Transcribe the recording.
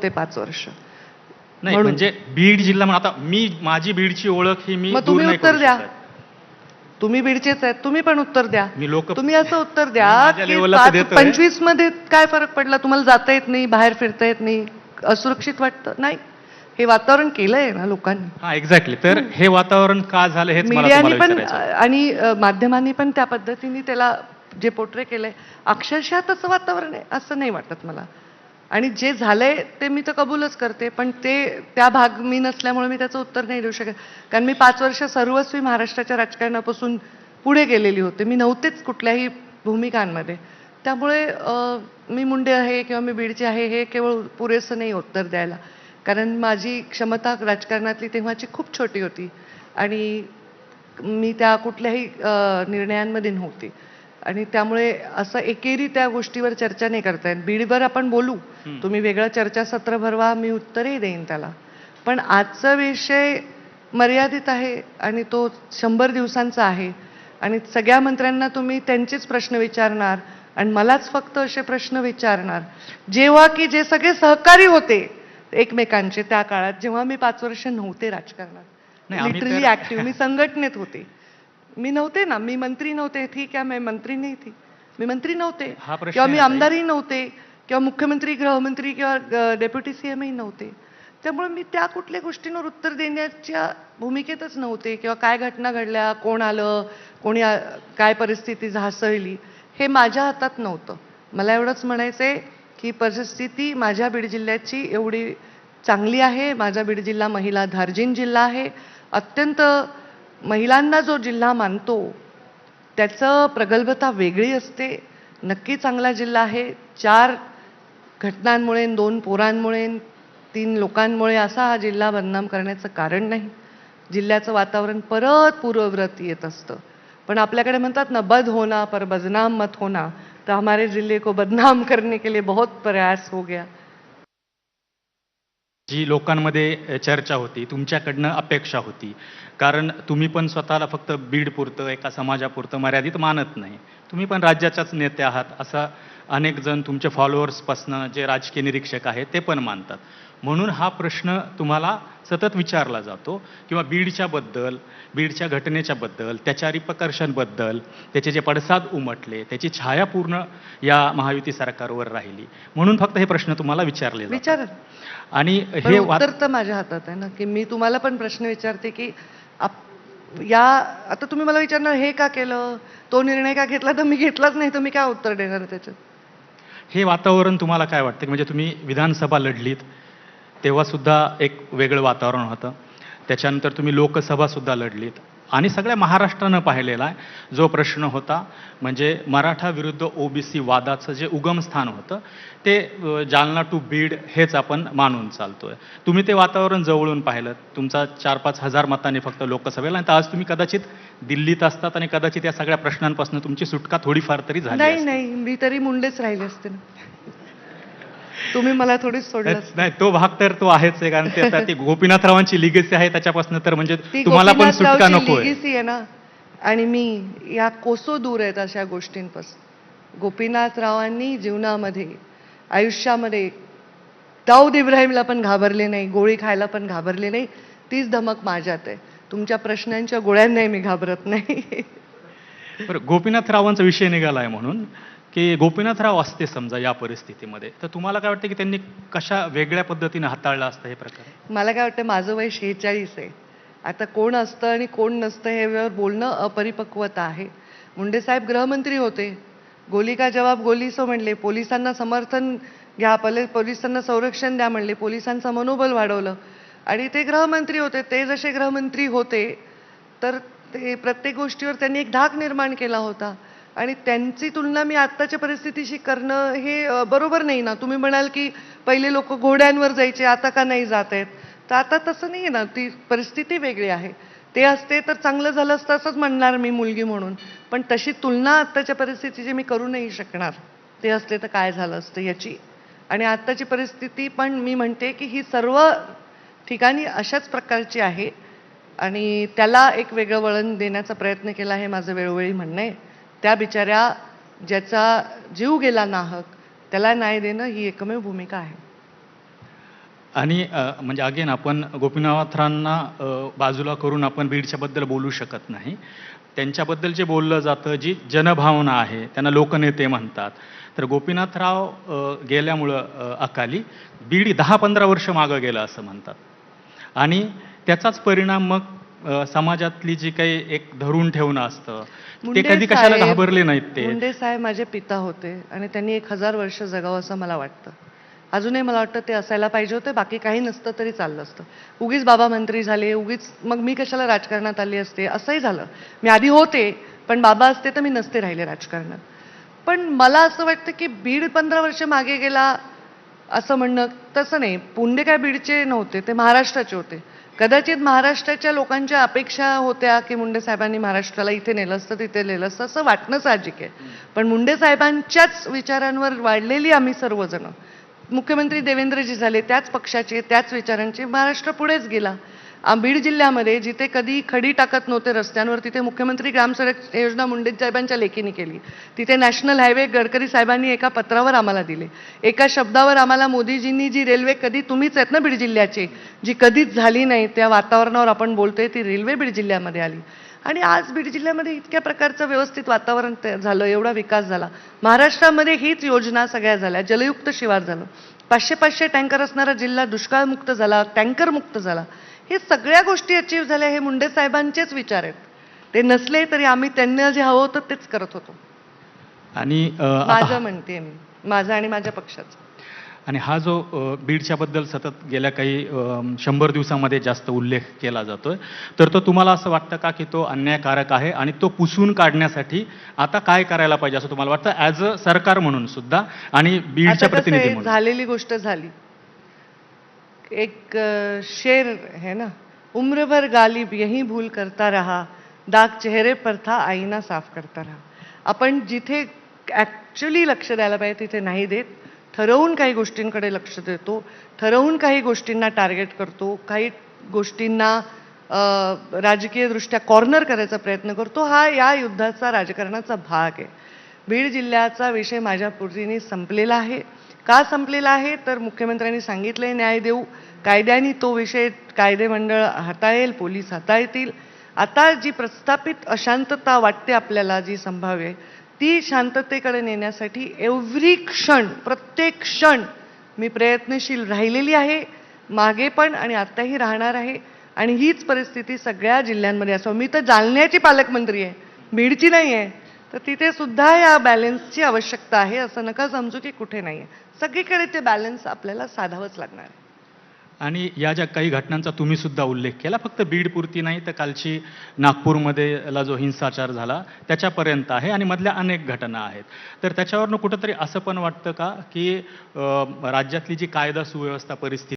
ते 5 वर्ष. नाही म्हणून. म्हणजे बीड जिल्हा म्हणून आता मी माझी बीडची ओळख ही मी मग दूर तुम्ही नाही उत्तर करू द्या. शकत. तुम्ही बीडचेच आहेत, तुम्ही पण उत्तर द्या. तुम्ही असं उत्तर मी द्या माझ्या की लेवलला तर देतोय. 25 मध्ये काय फरक पडला, तुम्हाला जाता येत नाही, बाहेर फिरता येत नाही, असुरक्षित वाटतं नाही. हे वातावरण केलंय ना लोकांनी. हा एक्झॅक्टली. तर हे वातावरण का झालं हेच मला मीडियानी तुम्हाला पण विचारायचं होतं. आणि माध्यमांनी पण त्या पद्धतीने त्याला जे पोर्ट्रे केलंय, अक्षरशः तसं वातावरण आहे असं नाही वाटत मला. आणि जे झालंय ते मी तर कबूलच करते, पण त्या भाग मी नसल्यामुळे मी त्याचं उत्तर नाही देऊ शकत. कारण मी 5 वर्ष सर्वस्वी महाराष्ट्राच्या राजकारणापासून पुढे गेलेली होते. मी नव्हतेच कुठल्याही भूमिकांमध्ये. त्यामुळे मी मुंडे आहे किंवा मी बीडची आहे हे केवळ पुरेसं नाही उत्तर द्यायला. कारण माझी क्षमता राजकारणातली तेव्हाची खूप छोटी होती आणि मी त्या कुठल्याही निर्णयांमध्ये नव्हते. आणि त्यामुळे असं एकेरी त्या गोष्टीवर चर्चा नाही करता येत. बीडवर आपण बोलू, तुम्ही वेगळं चर्चासत्र भरवा, मी उत्तरही देईन त्याला. पण आजचा विषय मर्यादित आहे आणि तो 100 दिवसांचा आहे आणि सगळ्या मंत्र्यांना तुम्ही त्यांचेच प्रश्न विचारणार आणि मलाच फक्त असे प्रश्न विचारणार, जेव्हा की जे सगळे सहकारी होते एकमेकांचे त्या काळात, जेव्हा मी 5 वर्ष नव्हते राजकारणात, लिटरली ऍक्टिव्ह, मी संघटनेत होते. मी नव्हते ना, मी मंत्री नव्हते, ठीक आहे, मी मंत्री नाही थी, मी मंत्री नव्हते किंवा मी आमदारही नव्हते किंवा मुख्यमंत्री, गृहमंत्री किंवा डेप्युटी सीएमही नव्हते. त्यामुळे मी त्या कुठल्या गोष्टींवर उत्तर देण्याच्या भूमिकेतच नव्हते किंवा काय घटना घडल्या, कोण आलं, कोणी काय परिस्थिती हासळली, हे माझ्या हातात नव्हतं. मला एवढंच म्हणायचंय की परिस्थिती माझ्या बीड जिल्ह्याची एवढी चांगली आहे. माझा बीड जिल्हा महिला धार्जिन जिल्हा आहे. अत्यंत महिलांना जो जिल्हा मानतो त्याचं प्रगल्भता वेगळी असते. नक्की चांगला जिल्हा आहे. 4 घटनांमुळे, 2 पोरांमुळे, 3 लोकांमुळे असा हा जिल्हा बदनाम करण्याचं कारण नाही. जिल्ह्याचं वातावरण परत पूर्वव्रत येत असतं. पण आपल्याकडे म्हणतात ना, बद होना पर बदनाम मत होना, तर हमारे जिले को बदनाम करने के लिए बहुत प्रयास हो गया. जी लोकांमध्ये चर्चा होती, तुमच्याकडनं अपेक्षा होती. कारण तुम्ही पण स्वतःला फक्त बीडपुरतं, एका समाजापुरतं मर्यादित मानत नाही. तुम्ही पण राज्याच्याच नेते आहात, असं अनेक जण तुमचे फॉलोअर्सपासनं जे राजकीय निरीक्षक आहेत ते पण मानतात. म्हणून हा प्रश्न तुम्हाला सतत विचारला जातो किंवा बीडच्याबद्दल, बीडच्या घटनेच्याबद्दल, त्याच्या रिपकर्षणबद्दल, त्याचे जे पडसाद उमटले, त्याची छाया पूर्ण या महायुती सरकारवर राहिली. म्हणून फक्त हे प्रश्न तुम्हाला विचारले जातात. आणि हे उत्तर तर माझ्या हातात आहे ना, की मी तुम्हाला पण प्रश्न विचारते की आता तुम्ही मला विचारणार हे का केलं, तो निर्णय का घेतला, तर मी घेतलाच नाही, तर मी काय उत्तर देणार त्याच्यात. हे वातावरण तुम्हाला काय वाटतं की म्हणजे तुम्ही विधानसभा लढलीत तेव्हा सुद्धा एक वेगळं वातावरण होतं. त्याच्यानंतर तुम्ही लोकसभा सुद्धा लढलीत आणि सगळ्या महाराष्ट्रानं पाहिलेला आहे जो प्रश्न होता म्हणजे मराठा विरुद्ध ओबीसी वादाचं जे उगमस्थान होतं ते जालना टू बीड हेच आपण मानून चालतोय. तुम्ही ते वातावरण जवळून पाहिलं. तुमचा 4-5 हजार मतांनी फक्त लोकसभेला, आणि आज तुम्ही कदाचित दिल्लीत असतात आणि कदाचित या सगळ्या प्रश्नांपासून तुमची सुटका थोडीफार तरी झाली असती. नाही, मी तरी मुंडेच राहिले असते ना. तुम्ही मला थोडीच सोडलं. नाही, तो भाग तर तो आहेच आहे, कारण ते आता ती गोपीनाथरावांची लिगेसी आहे त्याच्यापासून, तर म्हणजे तुम्हाला पण सुटका नकोय. लिगेसी आहे ना, आणि मी या कोसो दूर आहेत अशा गोष्टींपासून. गोपीनाथरावांनी जीवनामध्ये, आयुष्यामध्ये दाऊद इब्राहिमला पण घाबरले नाही, गोळी खायला पण घाबरले नाही. तीच धमक माझ्यात आहे. तुमच्या प्रश्नांच्या गोळ्यांनाही मी घाबरत नाही. बरं, गोपीनाथरावांचा विषय निघालाय म्हणून की गोपीनाथराव असते समजा या परिस्थितीमध्ये, तर तुम्हाला काय वाटतं की त्यांनी कशा वेगळ्या पद्धतीने हाताळलं असतं हे प्रकार? मला काय वाटतं, माझं वय 46 आहे. आता कोण असतं आणि कोण नसतं हे बोलणं अपरिपक्वता आहे. मुंडे साहेब गृहमंत्री होते. गोली का जवाब गोली सो म्हणले. पोलिसांना समर्थन घ्या, पोलिसांना संरक्षण द्या म्हणले. पोलिसांचं मनोबल वाढवलं आणि ते गृहमंत्री होते. ते जसे गृहमंत्री होते तर ते प्रत्येक गोष्टीवर त्यांनी एक धाक निर्माण केला होता आणि त्यांची तुलना मी आत्ताच्या परिस्थितीशी करणं हे बरोबर नाही ना. तुम्ही म्हणाल की पहिले लोक घोड्यांवर जायचे, आता का नाही जात आहेत, तर आता तसं नाही आहे ना. ती परिस्थिती वेगळी आहे. ते असते तर चांगलं झालं असतं असंच म्हणणार मी मुलगी म्हणून, पण तशी तुलना आत्ताच्या परिस्थितीची मी करू नाही शकणार. ते असले तर काय झालं असतं याची. आणि आत्ताची परिस्थिती पण मी म्हणते की ही सर्व ठिकाणी अशाच प्रकारची आहे आणि त्याला एक वेगळं वळण देण्याचा प्रयत्न केला हे माझं वेळोवेळी म्हणणं आहे. त्या बिचाऱ्या ज्याचा जीव गेला नाहक त्याला न्याय देणं ही एकमेव भूमिका आहे. आणि म्हणजे अगेन आपण गोपीनाथरावांना बाजूला करून आपण बीडच्याबद्दल बोलू शकत नाही. त्यांच्याबद्दल जे बोललं जातं, जी जनभावना आहे, त्यांना लोकनेते म्हणतात. तर गोपीनाथराव गेल्यामुळं अकाली बीड 10-15 वर्ष मागं गेलं असं म्हणतात. आणि त्याचाच परिणाम मग समाजातली जी काही एक धरून ठेवणं असतं, ते मुंडे कधी कशाला साहेब- घाबरले नाहीत ते. मुंडे साहेब माझे पिता होते आणि त्यांनी 1000 वर्ष जगावं असं मला वाटतं. अजूनही मला वाटतं ते असायला पाहिजे होते, बाकी काही नसतं तरी चाललं असतं. उगीच बाबा मंत्री झाले, उगीच मग मी कशाला राजकारणात आली असते, असंही झालं. मी आधी होते, पण बाबा असते तर मी नसते राहिले राजकारणात. पण मला असं वाटतं की बीड 15 वर्ष मागे गेला असं म्हणणं तसं नाही. पुंडे काय बीडचे नव्हते, ते महाराष्ट्राचे होते. कदाचित महाराष्ट्राच्या लोकांच्या अपेक्षा होत्या की मुंडे साहेबांनी महाराष्ट्राला इथे नेलं असतं, तिथे नेलं असतं, असं वाटणं साहजिक आहे. पण मुंडे साहेबांच्याच विचारांवर वाढलेली आम्ही सर्वजण, मुख्यमंत्री देवेंद्रजी झाले त्याच पक्षाचे, त्याच विचारांचे, महाराष्ट्र पुढेच गेला. बीड जिल्ह्यामध्ये जिथे कधी खडी टाकत नव्हते रस्त्यांवर, तिथे मुख्यमंत्री ग्रामसडक योजना मुंडे साहेबांच्या लेखीने केली. तिथे नॅशनल हायवे गडकरी साहेबांनी एका पत्रावर आम्हाला दिले. एका शब्दावर आम्हाला मोदीजींनी जी रेल्वे, कधी तुम्हीच आहेत ना बीड जिल्ह्याचे, जी कधीच झाली नाही, त्या वातावरणावर आपण बोलतोय, ती रेल्वे बीड जिल्ह्यामध्ये आली. आणि आज बीड जिल्ह्यामध्ये इतक्या प्रकारचं व्यवस्थित वातावरण झालं, एवढा विकास झाला. महाराष्ट्रामध्ये हीच योजना सगळ्या झाल्या. जलयुक्त शिवार झालं, 500-500 टँकर असणारा जिल्हा दुष्काळमुक्त झाला, टँकरमुक्त झाला. हे सगळ्या गोष्टी अचीव झाल्या, हे मुंडे साहेबांचेच विचार आहेत. ते नसले तरी आम्ही त्यांना जे हवं होतं तेच करत होतो. आणि माझं म्हणते मी, माझं आणि माझ्या पक्षाचं. आणि हा जो बीडच्या बद्दल सतत गेल्या काही 100 दिवसामध्ये जास्त उल्लेख केला जातोय, तर तो तुम्हाला असं वाटतं का की तो अन्यायकारक आहे आणि तो पुसून काढण्यासाठी आता काय करायला पाहिजे असं तुम्हाला वाटतं, ॲज अ सरकार म्हणून सुद्धा आणि आता बीडच्या कसं प्रतिनिधी आहे, म्हणून? झालेली गोष्ट झाली. एक शेर है ना, उम्र भर गालिब यही भूल करता रहा, दाग चेहरे पर था आईना साफ करता रहा. आपण जिथे ॲक्च्युली लक्ष द्यायला पाहिजे तिथे नाही देत. ठरवून काही गोष्टींकडे लक्ष देतो, ठरवून काही गोष्टींना टार्गेट करतो, काही गोष्टींना राजकीयदृष्ट्या कॉर्नर करायचा प्रयत्न करतो. हा या युद्धाचा, राजकारणाचा भाग आहे. बीड जिल्ह्याचा विषय माझ्या पूर्तीने संपलेला आहे. का संपलेला आहे तर मुख्यमंत्र्यांनी सांगितलंय न्याय देऊ, कायद्याने तो विषय कायदे मंडळ हाताळेल, पोलीस हाताळतील. आता जी प्रस्थापित अशांतता वाटते आपल्याला, जी संभाव्य आहे, ती शांततेकडे नेण्यासाठी एव्हरी क्षण, प्रत्येक क्षण मी प्रयत्नशील राहिलेली आहे, मागे पण आणि आत्ताही राहणार आहे. आणि हीच परिस्थिती सगळ्या जिल्ह्यांमध्ये असो. मी तर जालन्याची पालकमंत्री आहे, बीडची नाही आहे. तर तिथे सुद्धा या बॅलन्सची आवश्यकता आहे. असं नका समजू की कुठे नाही आहे. सगळीकडे ते बॅलन्स आपल्याला साधावंच लागणार आहे. आणि या ज्या काही घटनांचा तुम्ही सुद्धा उल्लेख केला, फक्त बीडपुरती नाही तर कालची नागपूरमध्येला जो हिंसाचार झाला त्याच्यापर्यंत आहे आणि मधल्या अनेक घटना आहेत. तर त्याच्यावरनं कुठंतरी असं पण वाटतं का की राज्यातली जी कायदा सुव्यवस्था परिस्थिती